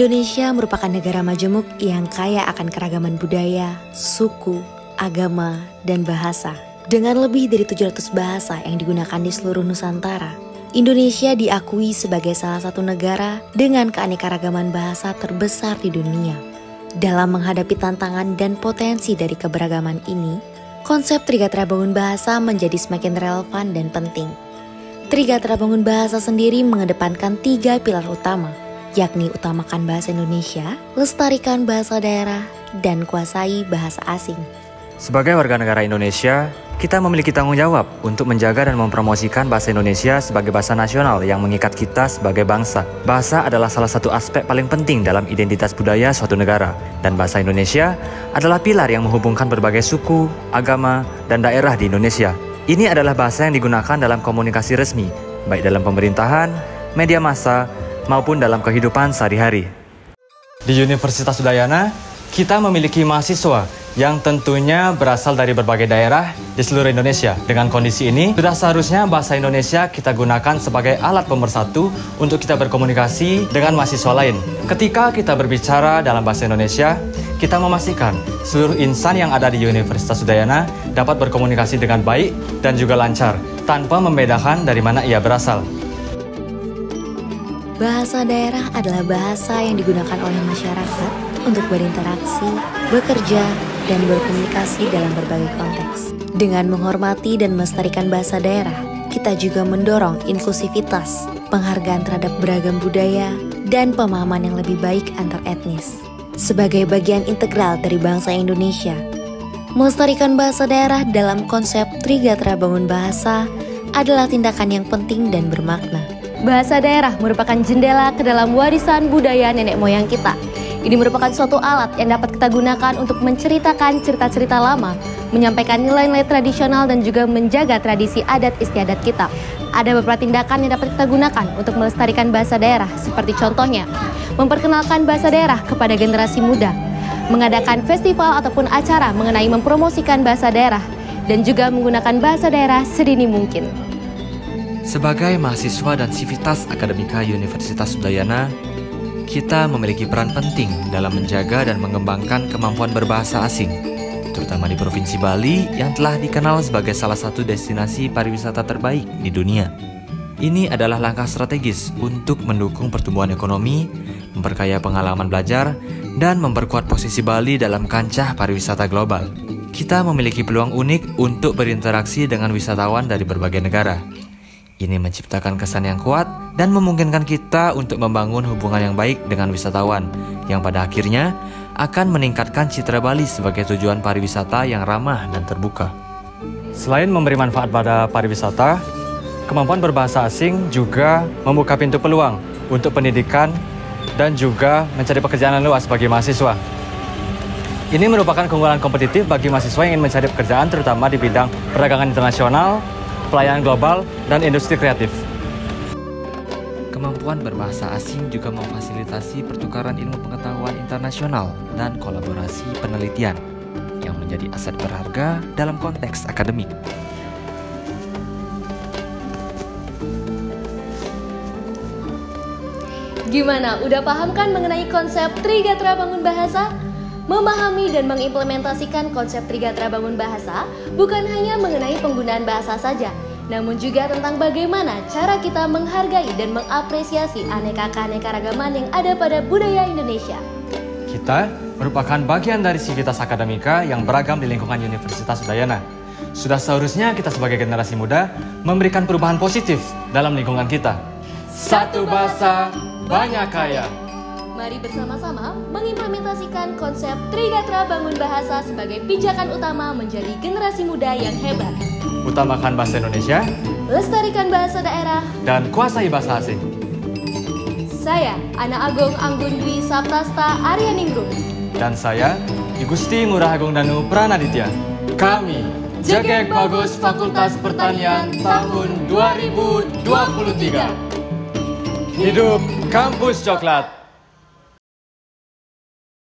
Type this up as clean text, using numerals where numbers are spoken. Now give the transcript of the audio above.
Indonesia merupakan negara majemuk yang kaya akan keragaman budaya, suku, agama, dan bahasa. Dengan lebih dari 700 bahasa yang digunakan di seluruh Nusantara, Indonesia diakui sebagai salah satu negara dengan keanekaragaman bahasa terbesar di dunia. Dalam menghadapi tantangan dan potensi dari keberagaman ini, konsep Trigatra Bangun Bahasa menjadi semakin relevan dan penting. Trigatra Bangun Bahasa sendiri mengedepankan 3 pilar utama, yakni utamakan bahasa Indonesia, lestarikan bahasa daerah, dan kuasai bahasa asing. Sebagai warga negara Indonesia, kita memiliki tanggung jawab untuk menjaga dan mempromosikan bahasa Indonesia sebagai bahasa nasional yang mengikat kita sebagai bangsa. Bahasa adalah salah satu aspek paling penting dalam identitas budaya suatu negara, dan bahasa Indonesia adalah pilar yang menghubungkan berbagai suku, agama, dan daerah di Indonesia. Ini adalah bahasa yang digunakan dalam komunikasi resmi, baik dalam pemerintahan, media massa, maupun dalam kehidupan sehari-hari. Di Universitas Udayana, kita memiliki mahasiswa yang tentunya berasal dari berbagai daerah di seluruh Indonesia. Dengan kondisi ini, sudah seharusnya bahasa Indonesia kita gunakan sebagai alat pemersatu untuk kita berkomunikasi dengan mahasiswa lain. Ketika kita berbicara dalam bahasa Indonesia, kita memastikan seluruh insan yang ada di Universitas Udayana dapat berkomunikasi dengan baik dan juga lancar, tanpa membedakan dari mana ia berasal. Bahasa daerah adalah bahasa yang digunakan oleh masyarakat untuk berinteraksi, bekerja, dan berkomunikasi dalam berbagai konteks. Dengan menghormati dan melestarikan bahasa daerah, kita juga mendorong inklusivitas, penghargaan terhadap beragam budaya, dan pemahaman yang lebih baik antar etnis. Sebagai bagian integral dari bangsa Indonesia, melestarikan bahasa daerah dalam konsep Trigatra Bangun Bahasa adalah tindakan yang penting dan bermakna. Bahasa daerah merupakan jendela ke dalam warisan budaya nenek moyang kita. Ini merupakan suatu alat yang dapat kita gunakan untuk menceritakan cerita-cerita lama, menyampaikan nilai-nilai tradisional dan juga menjaga tradisi adat istiadat kita. Ada beberapa tindakan yang dapat kita gunakan untuk melestarikan bahasa daerah, seperti contohnya, memperkenalkan bahasa daerah kepada generasi muda, mengadakan festival ataupun acara mengenai mempromosikan bahasa daerah, dan juga menggunakan bahasa daerah sedini mungkin. Sebagai mahasiswa dan sivitas akademika Universitas Udayana, kita memiliki peran penting dalam menjaga dan mengembangkan kemampuan berbahasa asing, terutama di Provinsi Bali yang telah dikenal sebagai salah satu destinasi pariwisata terbaik di dunia. Ini adalah langkah strategis untuk mendukung pertumbuhan ekonomi, memperkaya pengalaman belajar, dan memperkuat posisi Bali dalam kancah pariwisata global. Kita memiliki peluang unik untuk berinteraksi dengan wisatawan dari berbagai negara. Ini menciptakan kesan yang kuat dan memungkinkan kita untuk membangun hubungan yang baik dengan wisatawan, yang pada akhirnya akan meningkatkan citra Bali sebagai tujuan pariwisata yang ramah dan terbuka. Selain memberi manfaat pada pariwisata, kemampuan berbahasa asing juga membuka pintu peluang untuk pendidikan dan juga mencari pekerjaan luas bagi mahasiswa. Ini merupakan keunggulan kompetitif bagi mahasiswa yang ingin mencari pekerjaan terutama di bidang perdagangan internasional, pelayanan global, dan industri kreatif. Kemampuan berbahasa asing juga memfasilitasi pertukaran ilmu pengetahuan internasional dan kolaborasi penelitian yang menjadi aset berharga dalam konteks akademik. Gimana? Udah paham kan mengenai konsep Trigatra Bangun Bahasa? Memahami dan mengimplementasikan konsep Trigatra Bangun Bahasa bukan hanya mengenai penggunaan bahasa saja, namun juga tentang bagaimana cara kita menghargai dan mengapresiasi aneka keanekaragaman yang ada pada budaya Indonesia. Kita merupakan bagian dari sivitas akademika yang beragam di lingkungan Universitas Udayana. Sudah seharusnya kita sebagai generasi muda memberikan perubahan positif dalam lingkungan kita. Satu bahasa, banyak kaya. Mari bersama-sama mengimplementasikan konsep Trigatra Bangun Bahasa sebagai pijakan utama menjadi generasi muda yang hebat. Utamakan bahasa Indonesia, lestarikan bahasa daerah, dan kuasai bahasa asing. Saya, Ana Agung Anggun Dwi Saptasta Aryaningrum. Dan saya, I Gusti Ngurah Agung Danu Pranaditya. Kami, Jegek Bagus Fakultas Pertanian tahun 2023. Hidup Kampus Coklat!